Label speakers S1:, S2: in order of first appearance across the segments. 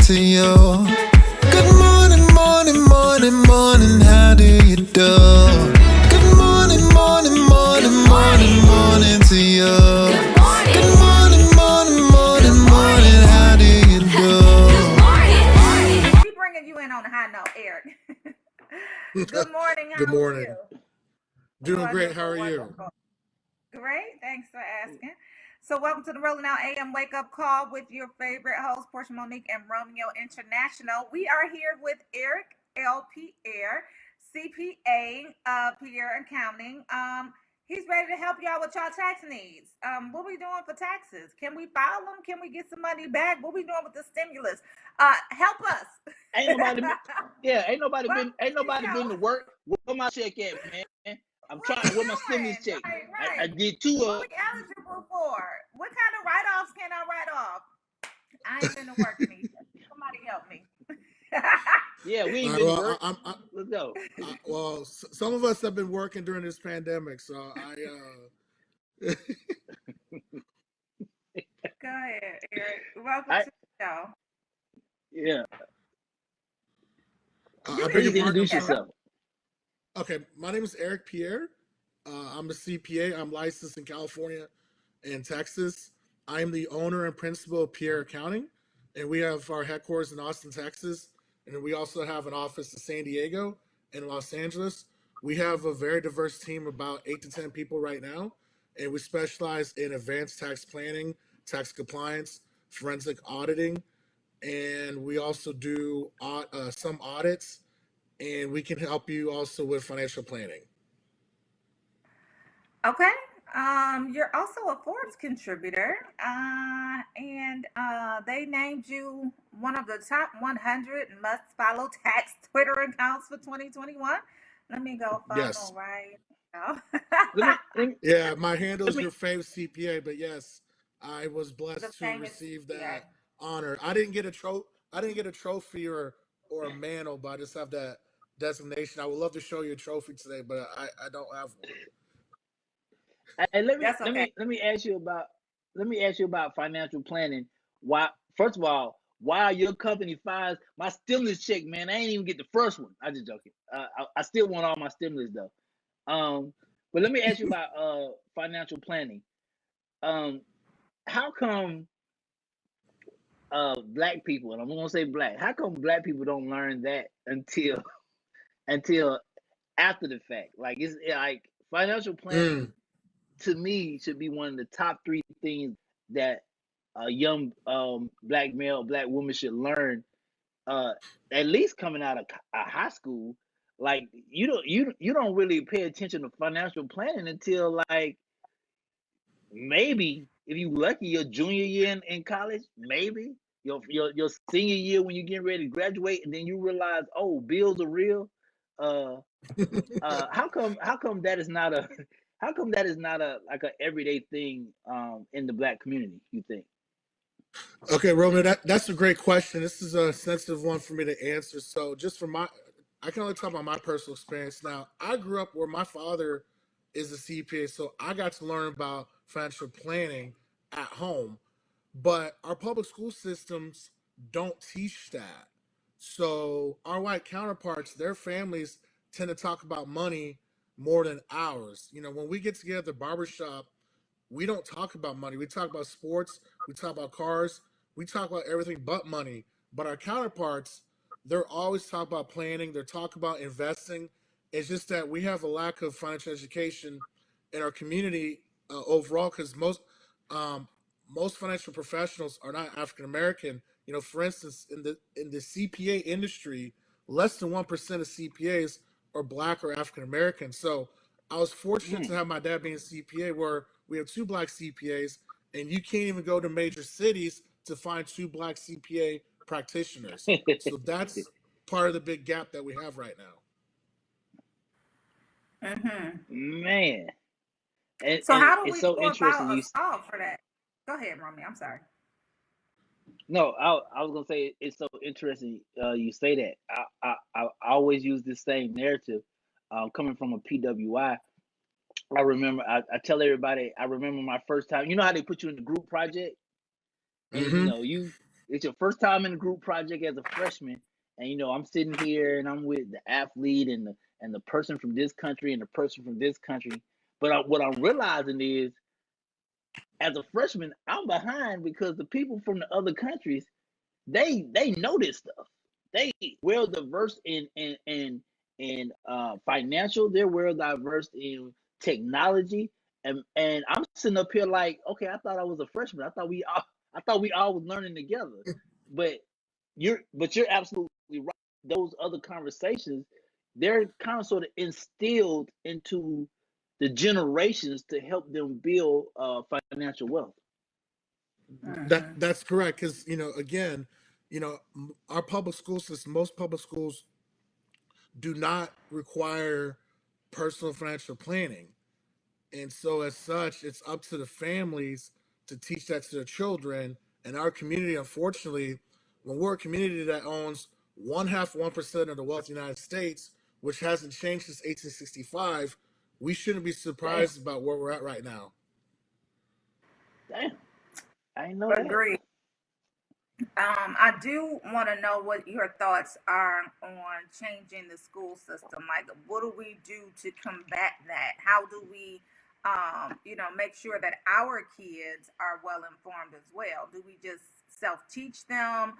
S1: to you. Good morning, morning, morning, morning, how do you do? Good morning, morning, morning, morning, morning to you. Good morning, morning, morning, morning, how do you do?
S2: We bringing you in on a high note, Eric. Good morning.
S3: Good
S2: How are
S3: morning.
S2: you?
S3: Doing great. How
S2: Wonderful,
S3: are you?
S2: wonderful. Great. Thanks for asking. So, welcome to the Rolling Out AM Wake Up Call with your favorite host, Portia Monique and Romeo International. We are here with Eric L. Pierre, CPA, Pierre Accounting. He's ready to help y'all with y'all tax needs. What we doing for taxes? Can we file them? Can we get some money back? What we doing with the stimulus? Help us.
S4: Ain't nobody
S2: Welcome to the
S4: been to
S2: show.
S4: work. Where my check at, man? I'm
S2: What
S4: trying
S2: we
S4: to where my stimulus
S2: doing?
S4: check. I
S2: Right.
S4: did two
S2: What
S4: of
S2: we eligible for? What kind of write-offs can I write off? I ain't been to work either. Somebody help me.
S4: yeah, we
S3: All
S4: ain't
S3: right,
S4: been to
S3: well,
S4: work. Let's go.
S3: some of us have been working during this pandemic, so
S2: Go ahead, Eric. Welcome
S4: I
S2: to the show.
S4: yeah.
S3: I beg
S4: Please
S3: your pardon. I'm
S4: introduce
S3: sorry.
S4: yourself.
S3: Okay, my name is Eric Pierre. I'm a CPA. I'm licensed in California and Texas. I'm the owner and principal of Pierre Accounting, and we have our headquarters in Austin, Texas, and we also have an office in San Diego and Los Angeles. We have a very diverse team, about 8 to 10 people right now, and we specialize in advanced tax planning, tax compliance, forensic auditing, and we also do some audits, and we can help you also with financial planning.
S2: Okay. You're also a Forbes contributor, and they named you one of the top 100 must-follow tax Twitter accounts for 2021. Let me go
S3: Yes.
S2: follow right now.
S4: Let me let me,
S3: Yeah, my handle
S4: let
S3: is
S4: me
S3: your favorite CPA, but yes, I was
S2: The
S3: blessed to
S2: famous
S3: receive
S2: CPA.
S3: that honor. I didn't get a trophy or a mantle, but I just have that designation. I would love to show you a trophy today, but I don't have one.
S4: let me
S2: That's okay.
S4: let me ask you about financial planning. Why first of all, why your company finds my stimulus check, man? I ain't even get the first one. I just joking. I still want all my stimulus though. But let me ask you about financial planning. Um, how come black people, and I'm gonna say black, how come black people don't learn that until after the fact? Like it's like financial planning
S3: Mm.
S4: to me should be one of the top three things that a young black male, black woman should learn uh at least coming out of high school. Like you don't really pay attention to financial planning until like maybe if you lucky your junior year in college, maybe your senior year when you're getting ready to graduate, and then you realize, oh, bills are real. Uh, how come that is not a how come that is not a like a everyday thing in the black community? You think?
S3: Okay, Roman, that's a great question. This is a sensitive one for me to answer. So, I can only talk about my personal experience. Now, I grew up where my father is a CPA, so I got to learn about financial planning at home. But our public school systems don't teach that. So, our white counterparts, their families tend to talk about money more than ours. When we get together at the barbershop, we don't talk about money. We talk about sports. We talk about cars. We talk about everything but money. But our counterparts, they're always talk about planning. They're talk about investing. It's just that we have a lack of financial education in our community overall because um, most financial professionals are not African American. For instance, in the CPA industry, less than 1% of CPAs are Black or African American. So I was fortunate to
S4: Mm.
S3: have my dad being a CPA, where we have two Black CPAs, and you can't even go to major cities to find two Black CPA practitioners. So that's part of the big gap that we have right now.
S2: Mm-hmm.
S4: Man,
S2: So
S4: and
S2: how do
S4: it's
S2: we
S4: so
S2: go
S4: interesting.
S2: about a solve for that? Go ahead, Romy. I'm sorry.
S4: No, I was gonna say it's so interesting. You say that. I always use this same narrative. Coming from a PWI, I remember. I tell everybody. I remember my first time. You know how they put you in the group project, and
S3: Mm-hmm.
S4: it's your first time in a group project as a freshman, and I'm sitting here and I'm with the athlete and the person from this country and the person from this country. But what I'm realizing is, as a freshman, I'm behind because the people from the other countries, they know this stuff. They well diverse in financial. They're well diverse in technology, and I'm sitting up here like, okay, I thought I was a freshman. I thought we all was learning together. But you're absolutely right. Those other conversations, they're kind of sort of instilled into the generations to help them build financial wealth.
S3: That's correct, because again, our public school system, most public schools do not require personal financial planning. And so, as such, it's up to the families to teach that to their children. And our community, unfortunately, when we're a community that owns 1% of the wealth of the United States, which hasn't changed since 1865, we shouldn't be surprised about where we're at right now.
S4: Damn, I didn't know that.
S2: Agreed. I do want to know what your thoughts are on changing the school system. Like, what do we do to combat that? How do we, make sure that our kids are well informed as well? Do we just self-teach them?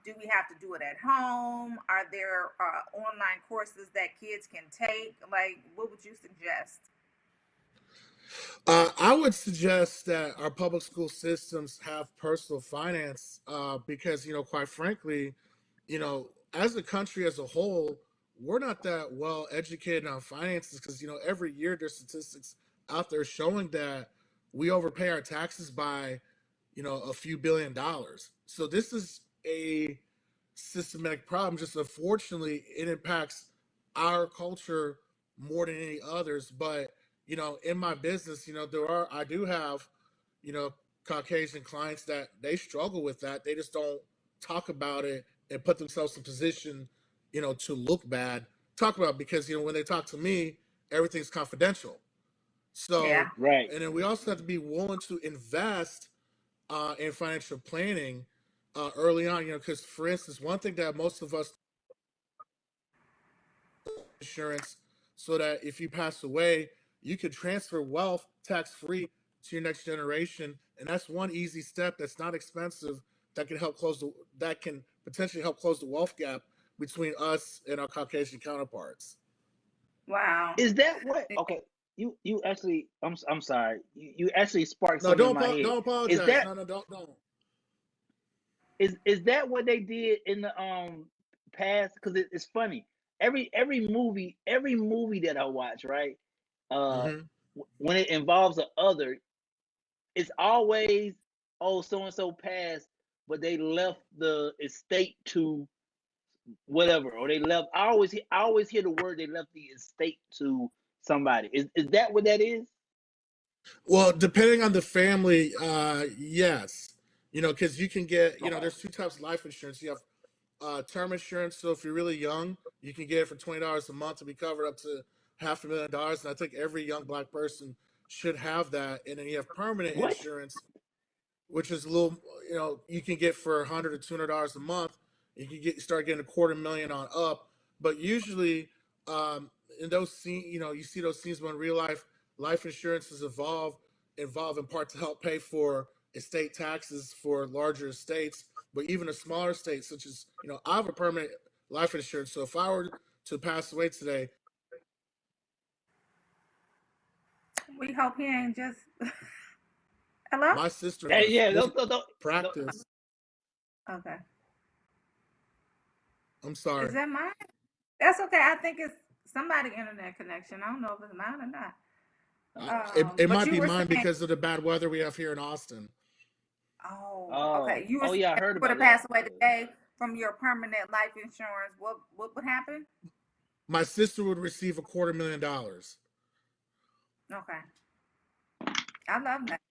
S2: Do we have to do it at home? Are there online courses that kids can take? Like, what would you suggest?
S3: I would suggest that our public school systems have personal finance because, quite frankly, as a country as a whole, we're not that well educated on finances because, every year there's statistics out there showing that we overpay our taxes by, a few $billions. So this is a systematic problem. Just unfortunately, it impacts our culture more than any others. But in my business, I do have, you know, Caucasian clients that they struggle with that. They just don't talk about it and put themselves in position, to look bad. Talk about it because when they talk to me, everything's confidential. So,
S2: Yeah.
S4: Right.
S3: and then we also have to be willing to invest in financial planning early on. Because for instance, one thing that most of us insurance, so that if you pass away, you could transfer wealth tax free to your next generation, and that's one easy step that's not expensive that can potentially help close the wealth gap between us and our Caucasian counterparts.
S2: Wow.
S4: Is that what? Okay, you actually, I'm sorry. You actually sparked
S3: No,
S4: something in my head.
S3: don't
S4: Is
S3: apologize.
S4: that
S3: No, don't.
S4: is that what they did in the past? Because it's funny. Every movie that I watch, right? Uh,
S3: Hmm.
S4: when it involves a other, it's always, oh, so and so passed, but they left the estate to whatever, or they left. I always hear the word they left the estate to somebody. Is that what that is?
S3: Well, depending on the family, yes. Because you can get,
S4: Okay.
S3: there's two types of life insurance. You have term insurance. So if you're really young, you can get it for $20 a month to be covered up to $500,000. And I think every young black person should have that. And then you have permanent
S4: What?
S3: insurance, which is a little, you can get for $100 to $200 a month. You can start getting $250,000 on up. But usually, in those scenes, you see those scenes when real life insurance is evolve in part to help pay for estate taxes for larger estates, but even a smaller state, such as, I have a permanent life insurance. So if I were to pass away today,
S2: We hope he ain't just. Hello?
S3: my sister
S4: Hey,
S3: was
S4: yeah, don't-
S3: practice.
S2: Okay.
S3: I'm
S2: Is
S3: sorry.
S2: that mine? That's okay. I think it's somebody internet connection. I don't know if it's mine or not.
S3: It
S2: But
S3: might
S2: you
S3: be
S2: were
S3: mine
S2: saying,
S3: because of the bad weather we have here in Austin.
S2: oh, okay.
S4: Oh,
S2: You were
S4: oh
S2: saying
S4: yeah, I
S2: if
S4: heard
S2: you were to
S4: about that.
S2: pass away today from your permanent life insurance, what would happen?
S3: My sister would receive $250,000.
S2: Okay, I love that.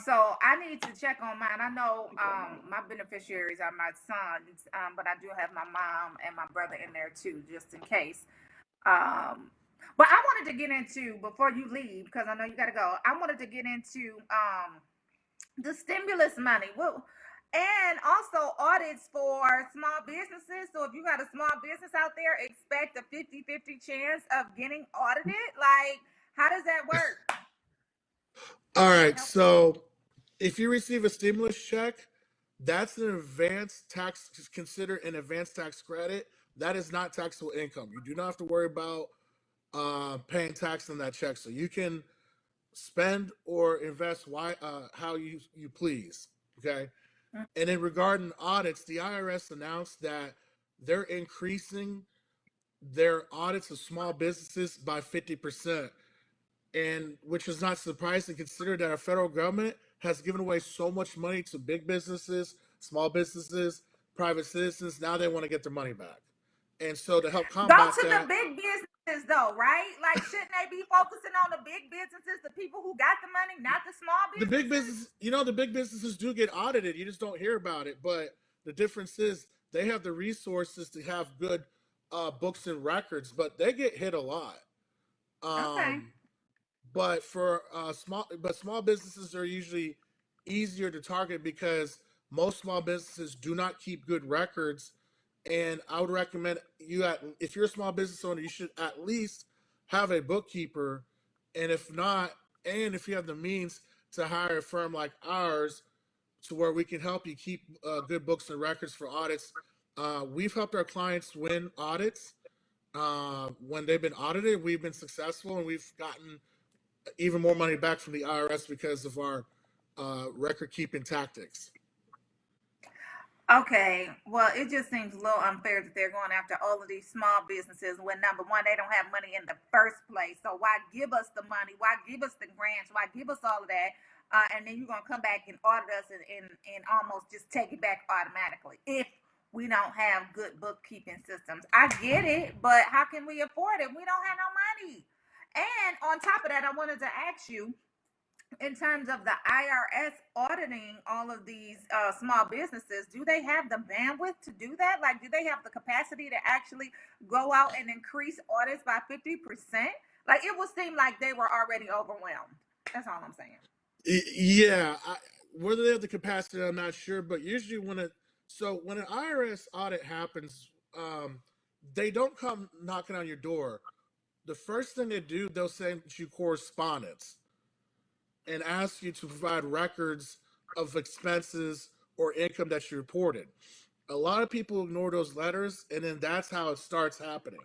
S2: So I need to check on mine. I know my beneficiaries are my sons, but I do have my mom and my brother in there too, just in case. Um, but I wanted to get into before you leave because I know you got to go. I wanted to get into the stimulus money. Well, And also audits for small businesses. So if you got a small business out there, expect a 50-50 chance of getting audited. Like, how does that work?
S3: All right,
S2: Help.
S3: so if you receive a stimulus check, that's an advanced tax, considered an advanced tax credit. That is not taxable income. You do not have to worry about paying tax on that check. So you can spend or invest how you please. Okay. And in regarding audits, the IRS announced that they're increasing their audits of small businesses by 50%, and which is not surprising considering that our federal government has given away so much money to big businesses, small businesses, private citizens. Now they want to get their money back. And so to help
S2: Go
S3: combat
S2: to the
S3: that,
S2: big businesses though, right? Like, shouldn't they be focusing on the big businesses, the people who got the money, not the small
S3: the big
S2: businesses?
S3: business, the big businesses do get audited. You just don't hear about it. But the difference is they have the resources to have good books and records, but they get hit a lot.
S2: Okay.
S3: Um, but for small businesses are usually easier to target because most small businesses do not keep good records. And I would recommend if you're a small business owner, you should at least have a bookkeeper, and if not, and if you have the means to hire a firm like ours to where we can help you keep good books and records for audits. We've helped our clients win audits. When they've been audited, we've been successful, and we've gotten even more money back from the IRS because of our record keeping tactics.
S2: Okay, well, it just seems a little unfair that they're going after all of these small businesses when number one, they don't have money in the first place. So why give us the money? Why give us the grants? Why give us all of that? And then you're gonna come back and audit us and almost just take it back automatically if we don't have good bookkeeping systems. I get it, but how can we afford it? We don't have no money. And on top of that, I wanted to ask you, in terms of the IRS auditing all of these small businesses, do they have the bandwidth to do that? Like, do they have the capacity to actually go out and increase audits by 50%? Like, it would seem like they were already overwhelmed. That's all I'm saying.
S3: Yeah, whether they have the capacity, I'm not sure. But usually, when an IRS audit happens, they don't come knocking on your door. The first thing they do, they'll send you correspondence and ask you to provide records of expenses or income that you reported. A lot of people ignore those letters, and then that's how it starts happening.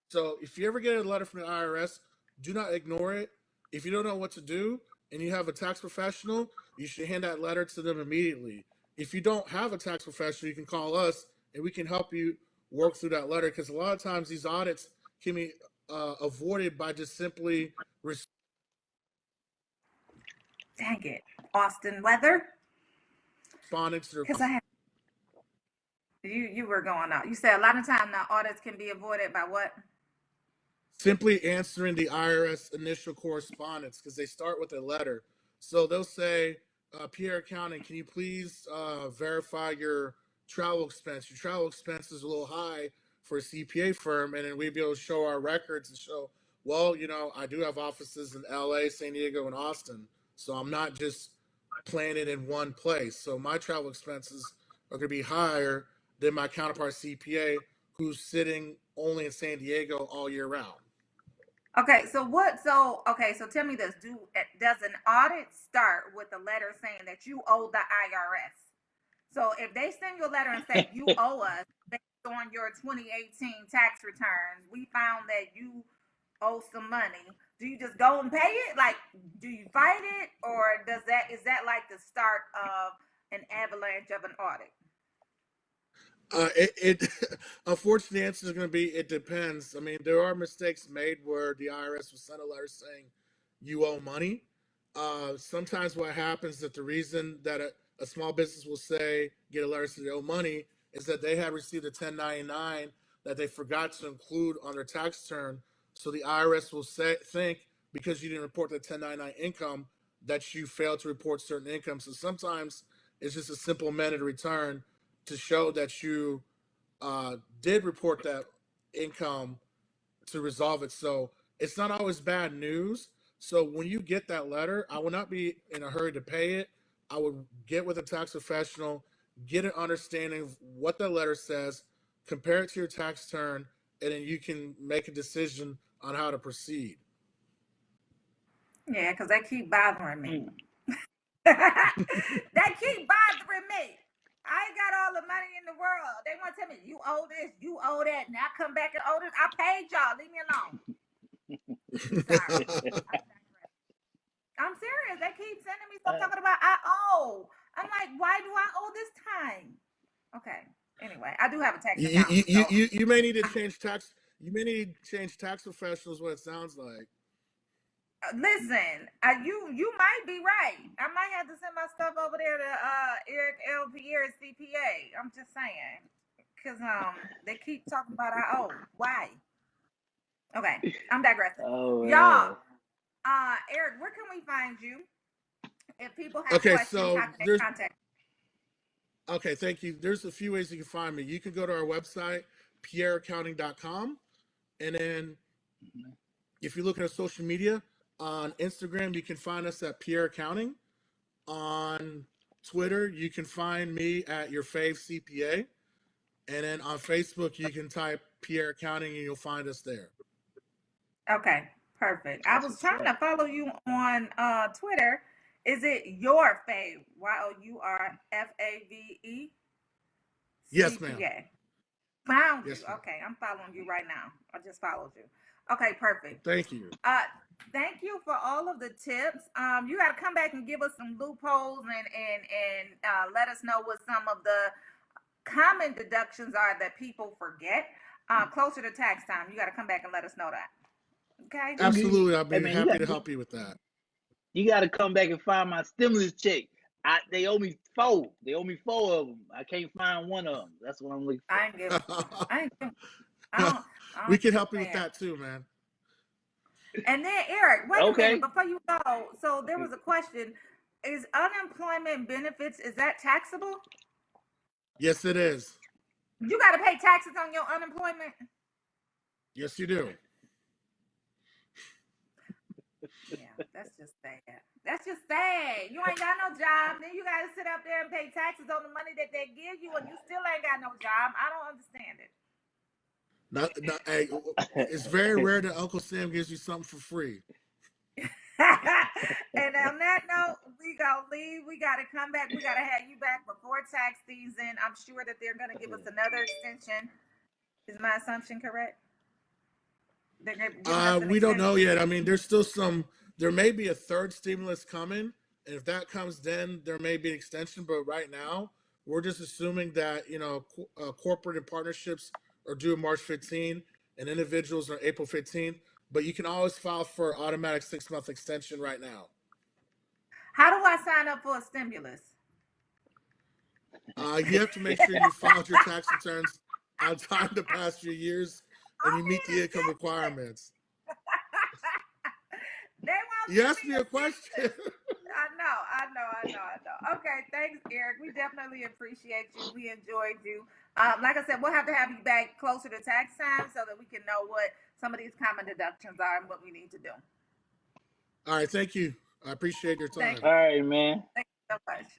S3: So if you ever get a letter from the IRS, do not ignore it. If you don't know what to do and you have a tax professional, you should hand that letter to them immediately. If you don't have a tax professional, you can call us and we can help you work through that letter, because a lot of times these audits can be avoided by just simply
S2: Dang it. Austin weather?
S3: responding to their
S2: Because I had you were going out. You said a lot of time now audits can be avoided by what?
S3: simply answering the IRS initial correspondence, because they start with a letter. So they'll say, Pierre Accounting, can you please verify your travel expense? Your travel expense is a little high for a CPA firm, and then we'd be able to show our records and show, well, I do have offices in LA, San Diego, and Austin, so I'm not just planted in one place. So my travel expenses are going to be higher than my counterpart CPA who's sitting only in San Diego all year round.
S2: Okay, so what? So okay, so tell me this: does an audit start with a letter saying that you owe the IRS? So if they send you a letter and say you owe us based on your 2018 tax returns, we found that you owe some money. Do you just go and pay it? Like, do you fight it, or is that like the start of an avalanche of an audit?
S3: It unfortunately, the answer is going to be it depends. I mean, there are mistakes made where the IRS will send a letter saying you owe money. Sometimes what happens is that the reason that a small business will get a letter saying they owe money is that they had received a 1099 that they forgot to include on their tax return. So the IRS will think because you didn't report the 1099 income that you failed to report certain income. So sometimes it's just a simple amended return to show that you did report that income to resolve it. So it's not always bad news. So when you get that letter, I will not be in a hurry to pay it. I would get with a tax professional, get an understanding of what that letter says, compare it to your tax return, and then you can make a decision on how to proceed.
S2: Yeah, because they keep bothering me.
S4: Mm.
S2: They keep bothering me. I ain't got all the money in the world. They want to tell me, you owe this, you owe that. Now I come back and owe this. I paid y'all. Leave me alone. Sorry. I'm serious. They keep sending me stuff talking about I owe. I'm like, why do I owe this time? Okay. Anyway, I do have a tax
S3: you,
S2: account. So
S3: you may need to change tax. You may need to change tax professionals. What it sounds like.
S2: listen, you might be right. I might have to send my stuff over there to Eric L. Pierre CPA. I'm just saying, because they keep talking about I owe. Why? Okay, I'm digressing.
S4: Oh,
S2: Y'all, Eric, where can we find you? If people have
S3: Okay,
S2: questions,
S3: so
S2: how can they
S3: there's.
S2: contact you?
S3: Okay, thank you. There's a few ways you can find me. You can go to our website, pierreaccounting.com, and then if you look at our social media on Instagram, you can find us at Pierre Accounting. On Twitter, you can find me at your fave CPA, and then on Facebook, you can type Pierre Accounting, and you'll find us there.
S2: Okay, perfect. I
S4: That's
S2: was
S4: what's
S2: trying to
S4: up.
S2: follow you on Twitter. Is it your fave? YOURFAVE
S3: Yes, ma'am.
S2: CPA. Found you.
S3: Yes, ma'am.
S2: Okay, I'm following you right now. I just followed you. Okay, perfect.
S3: Thank you.
S2: Thank you for all of the tips. You got to come back and give us some loopholes and let us know what some of the common deductions are that people forget. Closer to tax time, you got to come back and let us know that. Okay.
S3: Absolutely. I'll
S4: Hey
S3: be
S4: man,
S3: happy to help you with that.
S4: you got to come back and find my stimulus check. They owe me 4. They owe me 4 of them. I can't find one of them. That's what I'm looking for.
S2: I ain't give. I ain't give. I don't. I
S3: We
S2: don't
S3: can
S2: give
S3: help you
S2: a
S3: with
S2: damn.
S3: that too, man.
S2: And then Eric, wait a minute
S4: Okay.
S2: before you go. So there was a question: is unemployment benefits that taxable?
S3: Yes, it is.
S2: You got to pay taxes on your unemployment.
S3: Yes, you do.
S2: Yeah, that's just sad. That's just sad. You ain't got no job, then you got to sit up there and pay taxes on the money that they give you, and you still ain't got no job. I don't understand it.
S3: Hey, it's very rare that Uncle Sam gives you something for free.
S2: And on that note, we gonna leave. We gotta come back. We gotta have you back before tax season. I'm sure that they're gonna give us another extension. Is my assumption correct? They're giving us an
S3: We don't know
S2: extension.
S3: yet. I mean, there's still some. There may be a third stimulus coming, and if that comes, then there may be an extension. But right now, we're just assuming that corporate and partnerships are due March 15, and individuals are April 15. But you can always file for automatic 6-month extension right now.
S2: How do I sign up for a stimulus?
S3: You have to make sure you filed your tax returns on time the past few years, and
S2: I
S3: you meet
S2: need
S3: the
S2: a
S3: income
S2: stimulus.
S3: requirements.
S2: They won't
S3: You
S2: give
S3: asked
S2: me
S3: me
S2: a
S3: a question.
S2: stimulus. I know. Okay, thanks, Eric. We definitely appreciate you. We enjoyed you. Like I said, we'll have to have you back closer to tax time so that we can know what some of these common deductions are and what we need to do.
S3: All right, thank you. I appreciate your
S2: Thank
S3: time.
S2: you.
S4: All right, man.
S2: Thank you so much.